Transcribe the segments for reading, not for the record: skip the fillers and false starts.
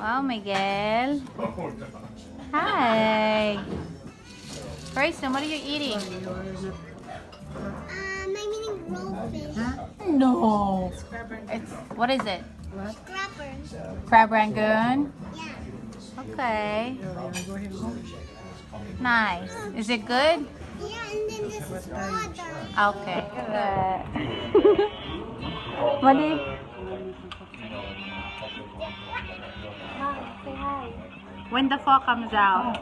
Wow, Miguel. Hi. Grayson, what are you eating? I'm eating roll fish. No. It's, what is it? Scrapper. Crab rangoon? Yeah. Okay. Nice. Is it good? Yeah, and then this is water. Okay. What do you... Say hi. When the fall comes out.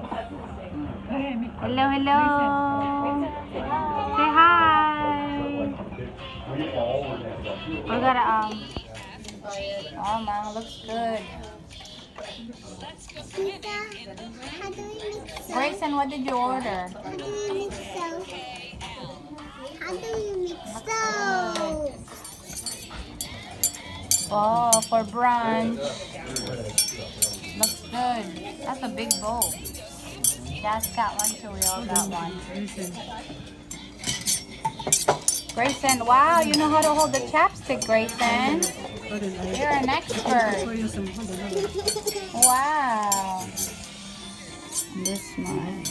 Hello, hello. Say hi. We gotta, oh man, looks good. Tita, how do we mix soap? Grayson, what did you order? How do we mix soap? How do we mix soap? Oh, for brunch. Looks good. That's a big bowl. Dad's got one too. We all got one. Grayson, wow, you know how to hold the chapstick, Grayson. You're an expert. Wow. This much.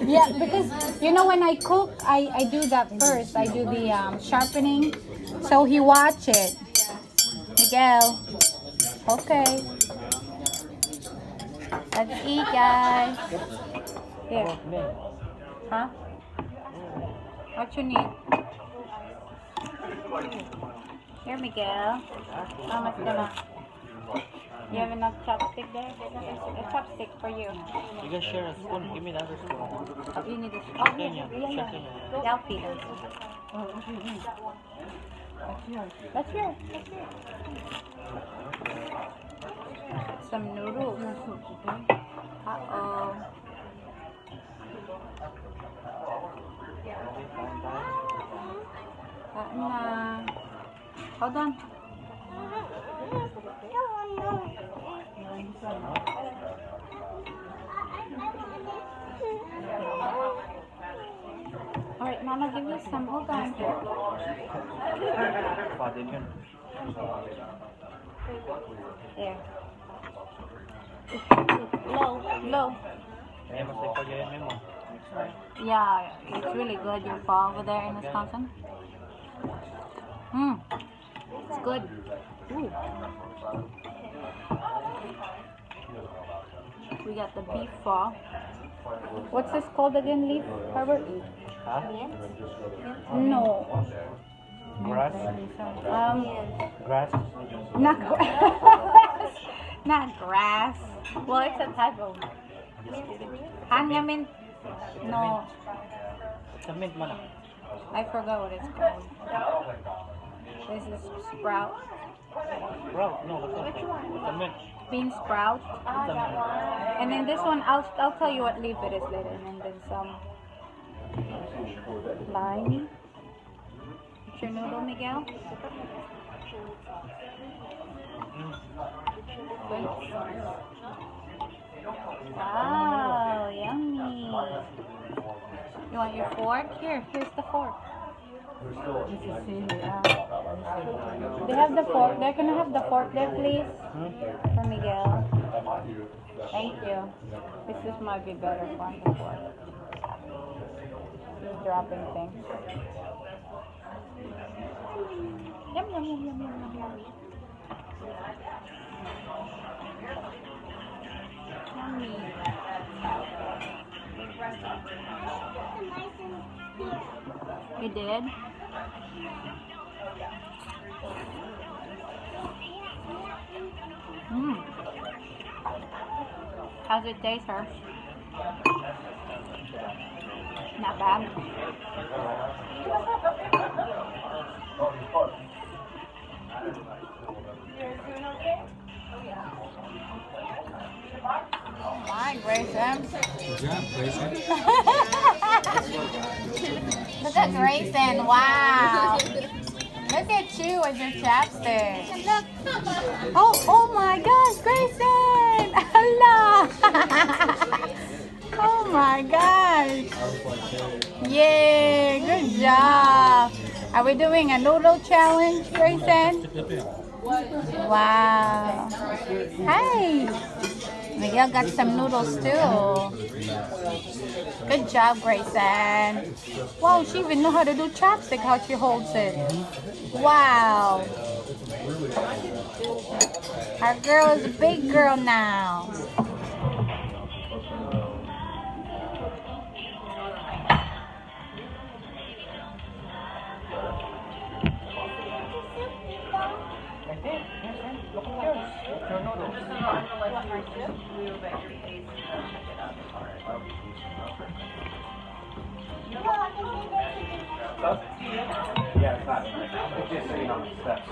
Yeah, because you know when I cook, I do that first. I do the sharpening. So he watch it. Miguel. Okay. Let's eat, guys. Here. Huh? What you need? Here, Miguel. How much gonna? You have enough chopstick there? A chopstick for you. You can share a spoon. Give me the other spoon. Oh, you need a spoon. Oh, yeah. I'll feed us. That's yours. Some noodles. Uh-oh. Kain na. Hold on. Alright, Mama, give you some. Hold on. There. Low. Yeah, it's really good. Your fall over there in Wisconsin. It's good. Ooh. We got the beef fall. What's this called again, Leaf, Herbert? Huh? No. Grass? Grass? Not grass. Not grass. Well, it's a type of mint. No, It's a mint, man. I forgot what it's called. This is sprout. Sprout? No, that's not. It's a mint. Bean sprout. It's a mint. And then this one, I'll tell you what leaf it is later. And then some lime. What's your noodle, Miguel? Good. Wow, yummy. You want your fork? Here's the fork. They have the fork there. Can I have the fork there, please? For Miguel. Thank you. This might be better for the fork. He's dropping things. Yum, yum, yum, yum, yum, yum. Yummy. You did? How's it taste, her? Not bad. Oh my, Grayson. Good job, Grayson. Look at Grayson. Wow. Look at you with your chapstick. Oh my gosh, Grayson. Allah. Oh my gosh. Yay, good job. Are we doing a noodle challenge, Grayson? Wow. Hey. Miguel got some noodles too. Good job, Grayson. Wow, she even know how to do chopstick, how she holds it. Wow. Our girl is a big girl now. Yeah, it's not. It's just sitting on the steps.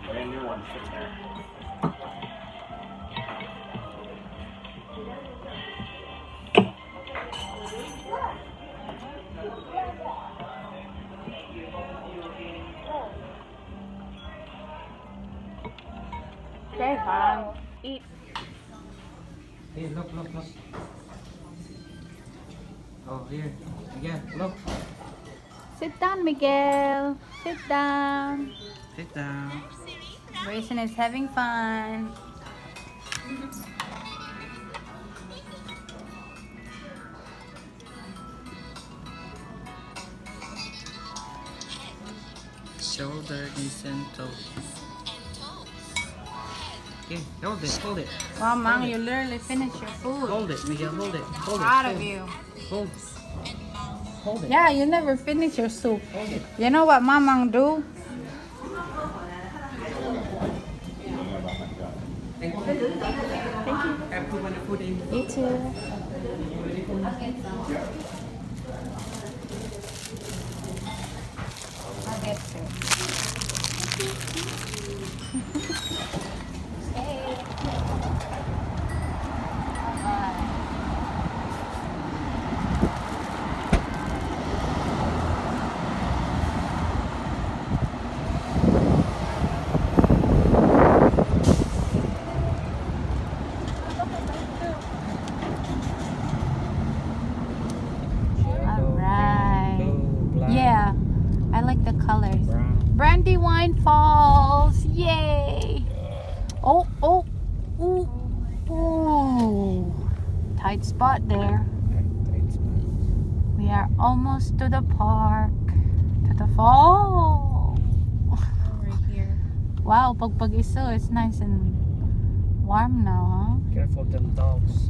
Brand new one sitting there. Okay, eat. Hey, look. Oh, here. Again, look. Sit down, Miguel. Sit down. Sit down. Grayson is having fun. Shoulder, knees, and toes. Okay, hold it. Wow, Mom, you literally finished your food. Hold it, Miguel, hold it. Proud of you. Hold it. Yeah, you never finish your soup. Hold it. You know what Mamang do? Thank you. Have a wonderful day. You too. I'll get to it. Yeah, I like the colors. Brandywine Falls, yay! Oh, ooh. Tight spot there. We are almost to the park, to the fall. Right here. Wow, pag-iso, it's nice and warm now, huh? Careful them dogs.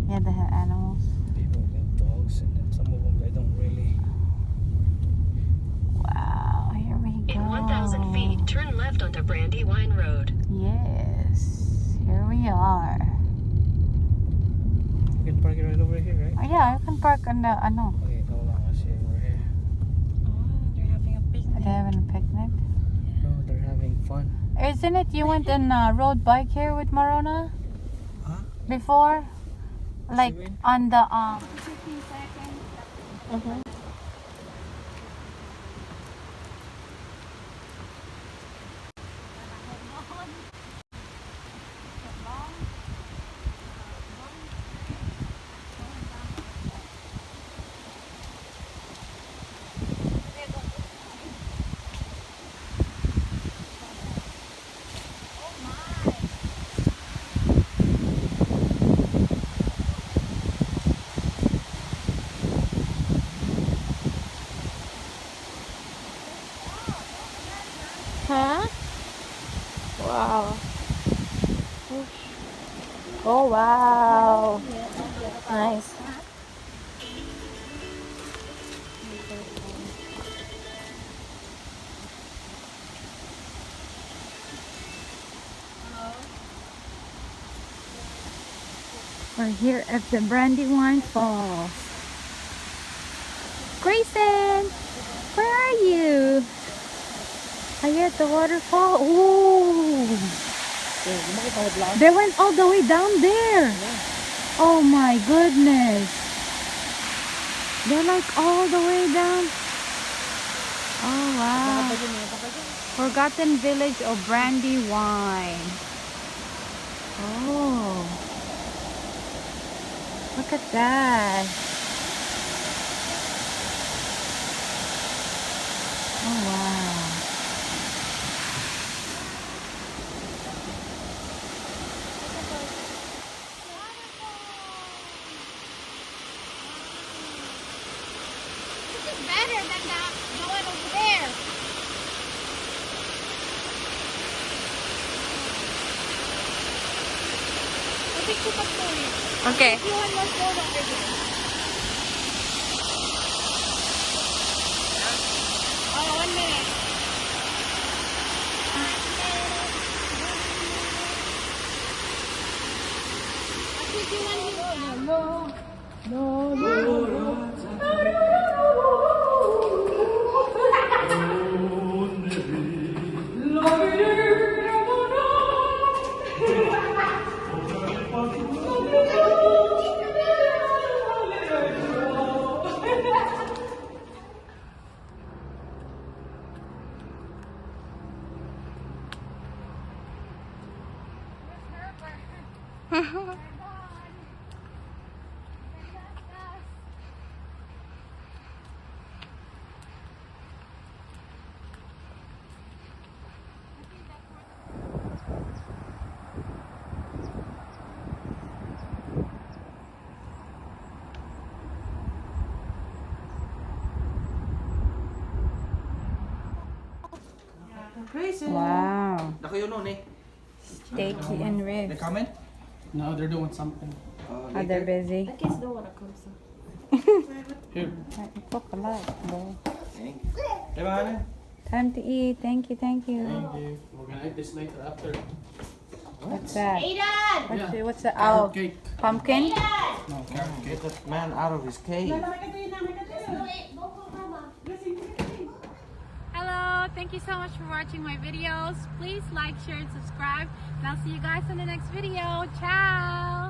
Yeah, they have animals. People get dogs and then some of them they don't really. Wow, here we go. In 1,000 feet, turn left onto Brandywine Road. Yes, here we are. You can park it right over here, right? Oh yeah, I can park on the, ano. Okay, hold on, let's see, we're here. Oh, they're having a Are picnic. they having a picnic? No, they're having fun. Isn't it you went on road bike here with Marona? Huh? Before? Like She went? on the Huh? Wow. Oh wow. Nice. We're here at the Brandywine Falls. Grayson, where are you? Are you at the waterfall? Ooh. They went all the way down there. Oh my goodness. They're like all the way down. Oh wow. Forgotten Village of Brandywine. Oh. Look at that. Oh wow. This is better than the one over there. Okay. You want more food over here. Oh, 1 minute. I think you want Wow. Nakayo nun eh. Steaky and They ribs. coming? No, they're doing something. Oh, they're busy. Kids don't want to come, so. Here. Cook a lot, bro. Diba ano? Time to eat. Thank you, thank you. Thank you. We're gonna eat this later after. What's that? Aiden! What's that? Oh, Cake. pumpkin? No, carrot cake. Get that man out of his cave. Hello, thank you so much for watching my videos. Please like, share, and subscribe. And I'll see you guys in the next video. Ciao!